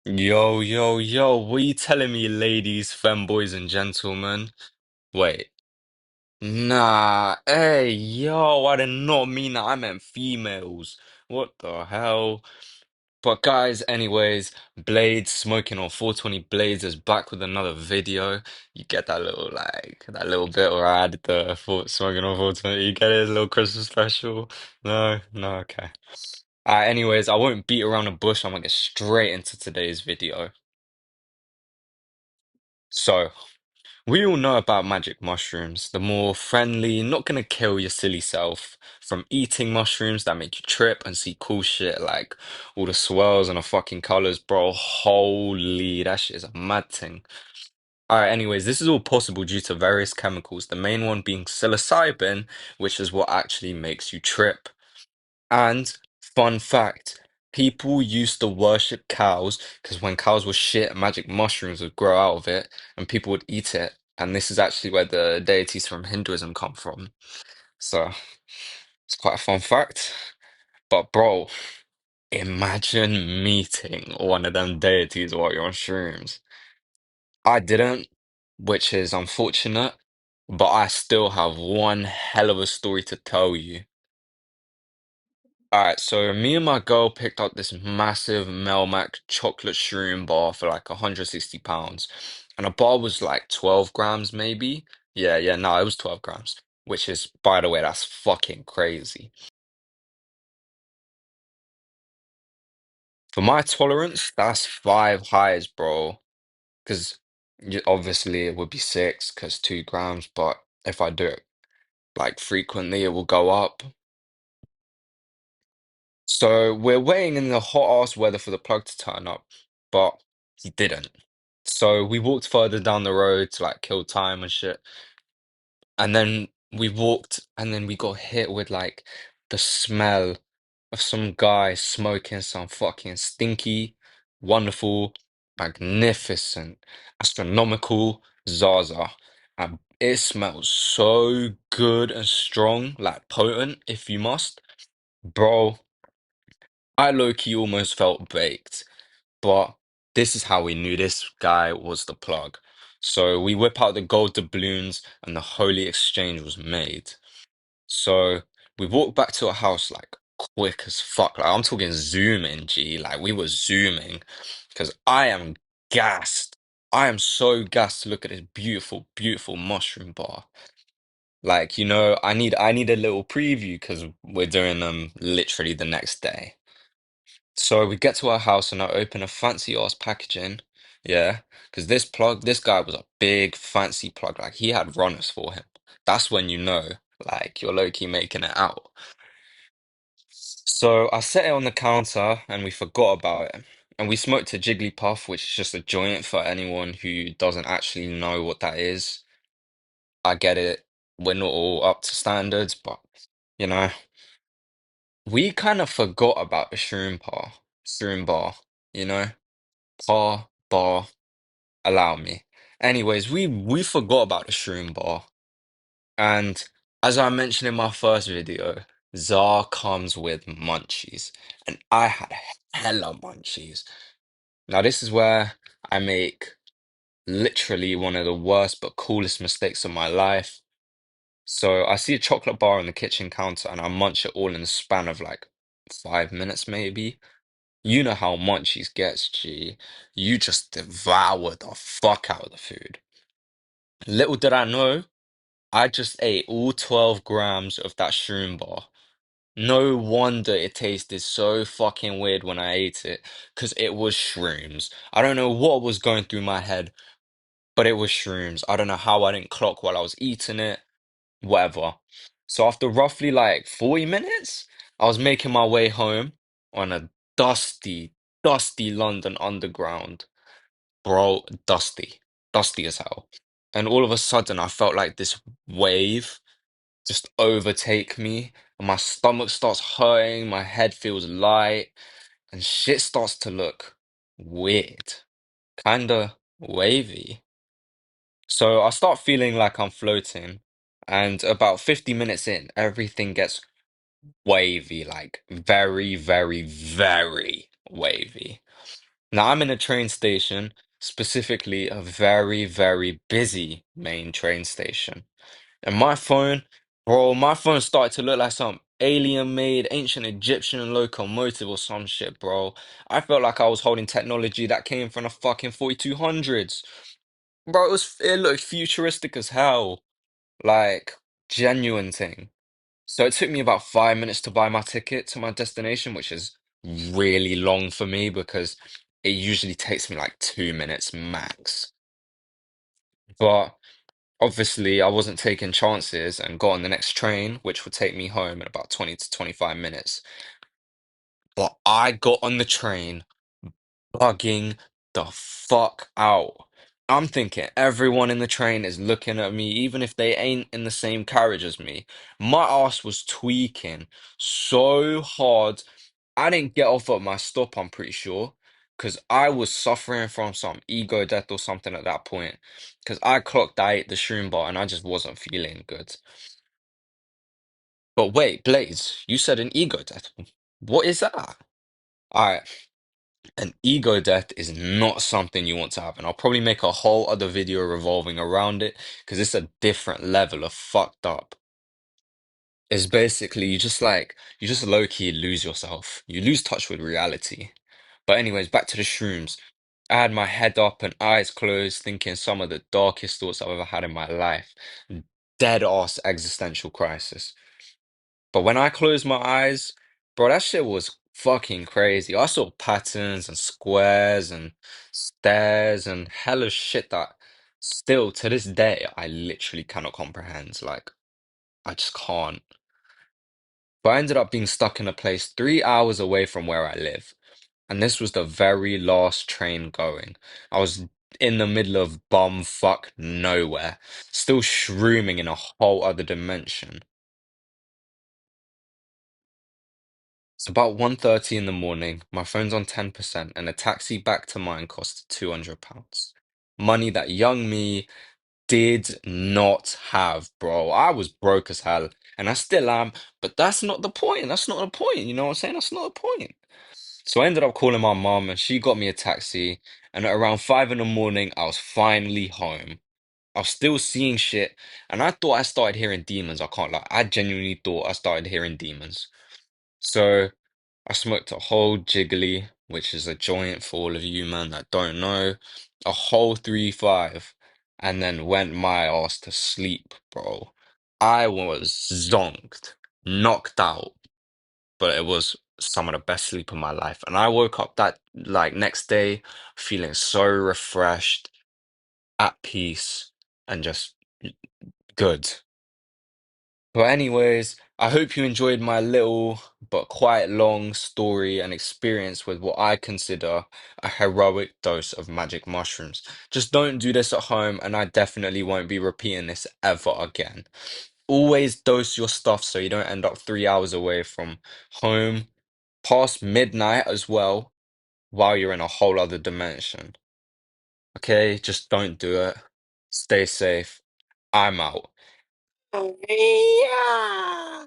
Yo, yo, yo, what are you telling me, ladies, femboys, and gentlemen? Wait, nah, hey, yo, I did not mean that. I meant females. What the hell? But guys, anyways, Blades, smoking on 420 Blades is back with another video. You get that little, that little bit where I added the smoking on 420. You get it, a little Christmas special? No, no, okay. Anyways, I won't beat around the bush. I'm gonna get straight into today's video. So, we all know about magic mushrooms. The more friendly, not gonna kill your silly self. From eating mushrooms that make you trip and see cool shit like all the swirls and the fucking colors, bro. Holy, that shit is a mad thing. Alright, anyways, this is all possible due to various chemicals. The main one being psilocybin, which is what actually makes you trip. And fun fact, people used to worship cows because when cows were shit, magic mushrooms would grow out of it and people would eat it. And this is actually where the deities from Hinduism come from. So it's quite a fun fact. But bro, imagine meeting one of them deities while you're on shrooms. I didn't, which is unfortunate, but I still have one hell of a story to tell you. All right, so me and my girl picked up this massive melmac chocolate shroom bar for like 160 pounds. And a bar was like 12 grams, maybe. Yeah, no, it was 12 grams, which is, by the way, that's fucking crazy. For my tolerance, that's five highs, bro. Because obviously it would be six, because 2 grams, but if I do it like frequently, it will go up. So we're waiting in the hot ass weather for the plug to turn up, but he didn't. So we walked further down the road to like kill time and shit. And then we walked and then we got hit with like the smell of some guy smoking some fucking stinky, wonderful, magnificent, astronomical Zaza. And it smells so good and strong, like potent, if you must. Bro, I low-key almost felt baked. But this is how we knew this guy was the plug. So we whip out the gold doubloons and the holy exchange was made. So we walked back to our house like quick as fuck. Like I'm talking zooming, G. Like we were zooming because I am gassed. I am so gassed to look at this beautiful, beautiful mushroom bar. Like, I need a little preview because we're doing them literally the next day. So we get to our house and I open a fancy ass packaging. Yeah, because this guy was a big fancy plug. Like he had runners for him. That's when you know, like you're low-key making it out. So I set it on the counter and we forgot about it. And we smoked a Jiggly Puff, which is just a joint for anyone who doesn't actually know what that is. I get it. We're not all up to standards, but you know, we kind of forgot about the shroom bar, you know? Bar, allow me. Anyways, we forgot about the shroom bar, and as I mentioned in my first video, Zar comes with munchies, and I had hella munchies. Now this is where I make literally one of the worst but coolest mistakes of my life. So I see a chocolate bar on the kitchen counter, and I munch it all in the span of like 5 minutes, maybe. You know how munchies gets, G. You just devour the fuck out of the food. Little did I know, I just ate all 12 grams of that shroom bar. No wonder it tasted so fucking weird when I ate it, because it was shrooms. I don't know what was going through my head, but it was shrooms. I don't know how I didn't clock while I was eating it, whatever. So after roughly like 40 minutes, I was making my way home on a dusty, dusty London underground. Bro, dusty as hell. And all of a sudden, I felt like this wave just overtake me, and my stomach starts hurting, my head feels light, and shit starts to look weird, kinda wavy. So I start feeling like I'm floating, and about 50 minutes in, everything gets wavy, like very, very, very wavy. Now I'm in a train station, specifically a very, very busy main train station. And my phone, bro, my phone started to look like some alien-made ancient Egyptian locomotive or some shit, bro. I felt like I was holding technology that came from the fucking 4200s. Bro, it looked futuristic as hell. Like, genuine thing. So it took me about 5 minutes to buy my ticket to my destination, which is really long for me because it usually takes me like 2 minutes max. But obviously, I wasn't taking chances and got on the next train, which would take me home in about 20 to 25 minutes. But I got on the train bugging the fuck out. I'm thinking everyone in the train is looking at me, even if they ain't in the same carriage as me. My ass was tweaking so hard. I didn't get off at my stop, I'm pretty sure, because I was suffering from some ego death or something at that point. Because I clocked I ate the shroom bar and I just wasn't feeling good. But wait, Blaze, you said an ego death. What is that? All right. An ego death is not something you want to have, and I'll probably make a whole other video revolving around it because it's a different level of fucked up. It's basically you just low key lose yourself. You lose touch with reality. But anyways, back to the shrooms. I had my head up and eyes closed, thinking some of the darkest thoughts I've ever had in my life. Dead ass existential crisis. But when I closed my eyes, bro, that shit was fucking crazy. I saw patterns and squares and stairs and hella shit that still to this day I literally cannot comprehend. Like, I just can't. But I ended up being stuck in a place 3 hours away from where I live. And this was the very last train going. I was in the middle of bumfuck nowhere, still shrooming in a whole other dimension. It's about 1:30 in the morning. My phone's on 10%, and a taxi back to mine cost £200. Money that young me did not have, bro. I was broke as hell, and I still am, but that's not the point. That's not the point. You know what I'm saying? That's not the point. So I ended up calling my mom, and she got me a taxi. And at around 5 in the morning, I was finally home. I was still seeing shit, and I thought I started hearing demons. I can't lie. I genuinely thought I started hearing demons. So I smoked a whole jiggly, which is a joint for all of you man that don't know, a whole 3-5, and then went my ass to sleep, bro. I was zonked, knocked out, but it was some of the best sleep of my life. And I woke up that like next day feeling so refreshed, at peace, and just good. But anyways, I hope you enjoyed my little but quite long story and experience with what I consider a heroic dose of magic mushrooms. Just don't do this at home, and I definitely won't be repeating this ever again. Always dose your stuff so you don't end up 3 hours away from home, past midnight as well, while you're in a whole other dimension. Okay, just don't do it. Stay safe. I'm out. Yeah.